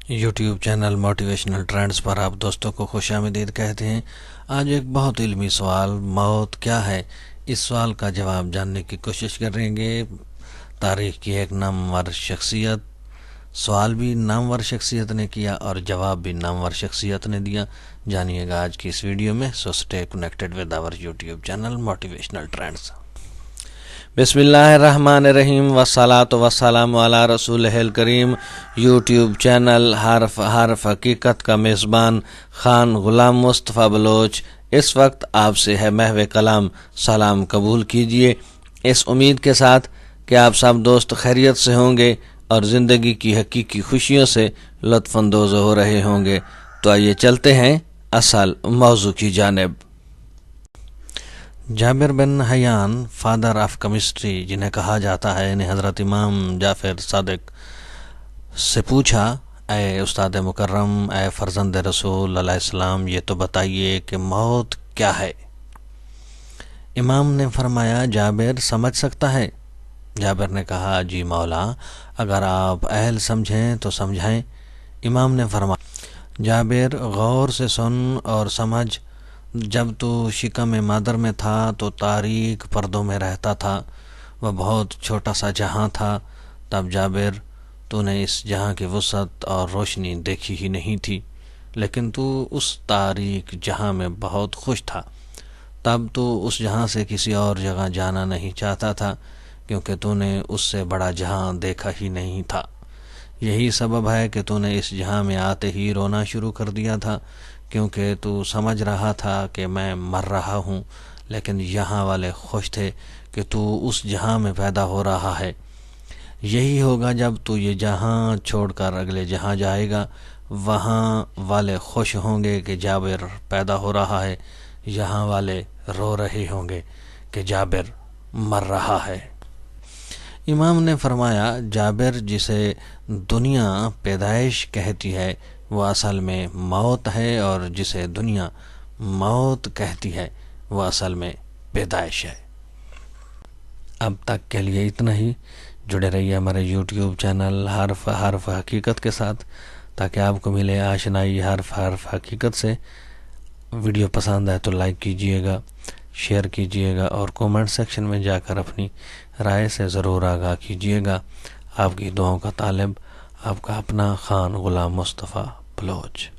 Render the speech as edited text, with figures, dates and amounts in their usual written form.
YouTube channel motivational trends پر آپ دوستوں کو خوش آمدید کہتے ہیں۔ آج ایک بہت علمی سوال، موت کیا ہے، اس سوال کا جواب جاننے کی کوشش کریں گے۔ تاریخ کی ایک نامور شخصیت، سوال بھی نامور شخصیت نے کیا اور جواب بھی نامور شخصیت نے دیا۔ جانیے گا آج کی اس ویڈیو میں، so stay connected with our YouTube channel motivational trends. بسم اللہ الرحمن الرحیم، والصلاۃ والسلام علی رسول الکریم۔ یوٹیوب چینل حرف حقیقت کا میزبان خان غلام مصطفیٰ بلوچ اس وقت آپ سے ہے محو کلام سلام قبول کیجیے، اس امید کے ساتھ کہ آپ سب دوست خیریت سے ہوں گے اور زندگی کی حقیقی خوشیوں سے لطف اندوز ہو رہے ہوں گے۔ تو آئیے چلتے ہیں اصل موضوع کی جانب۔ جابر بن حیان، فادر آف کیمسٹری جنہیں کہا جاتا ہے، نے حضرت امام جعفر صادق سے پوچھا، اے استاد مکرم، اے فرزند رسول علیہ السلام، یہ تو بتائیے کہ موت کیا ہے؟ امام نے فرمایا، جابر سمجھ سکتا ہے؟ جابر نے کہا، جی مولا، اگر آپ اہل سمجھیں تو سمجھائیں۔ امام نے فرمایا، جابر غور سے سن اور سمجھ، جب تو شکم مادر میں تھا تو تاریک پردوں میں رہتا تھا، وہ بہت چھوٹا سا جہاں تھا۔ تب جابر تو نے اس جہاں کی وسعت اور روشنی دیکھی ہی نہیں تھی، لیکن تو اس تاریک جہاں میں بہت خوش تھا۔ تب تو اس جہاں سے کسی اور جگہ جانا نہیں چاہتا تھا، کیونکہ تو نے اس سے بڑا جہاں دیکھا ہی نہیں تھا۔ یہی سبب ہے کہ تو نے اس جہاں میں آتے ہی رونا شروع کر دیا تھا، کیونکہ تو سمجھ رہا تھا کہ میں مر رہا ہوں، لیکن یہاں والے خوش تھے کہ تو اس جہاں میں پیدا ہو رہا ہے۔ یہی ہوگا جب تو یہ جہاں چھوڑ کر اگلے جہاں جائے گا، وہاں والے خوش ہوں گے کہ جابر پیدا ہو رہا ہے، یہاں والے رو رہے ہوں گے کہ جابر مر رہا ہے۔ امام نے فرمایا، جابر جسے دنیا پیدائش کہتی ہے وہ اصل میں موت ہے، اور جسے دنیا موت کہتی ہے وہ اصل میں پیدائش ہے۔ اب تک کے لیے اتنا ہی۔ جڑے رہیے ہمارے یوٹیوب چینل حرف حقیقت کے ساتھ، تاکہ آپ کو ملے آشنائی حرف حقیقت سے۔ ویڈیو پسند آئے تو لائک کیجیے گا، شیئر کیجیے گا، اور کومنٹ سیکشن میں جا کر اپنی رائے سے ضرور آگاہ کیجیے گا۔ آپ کی دعاؤں کا طالب، آپ کا اپنا خان غلام مصطفیٰ بلوچ۔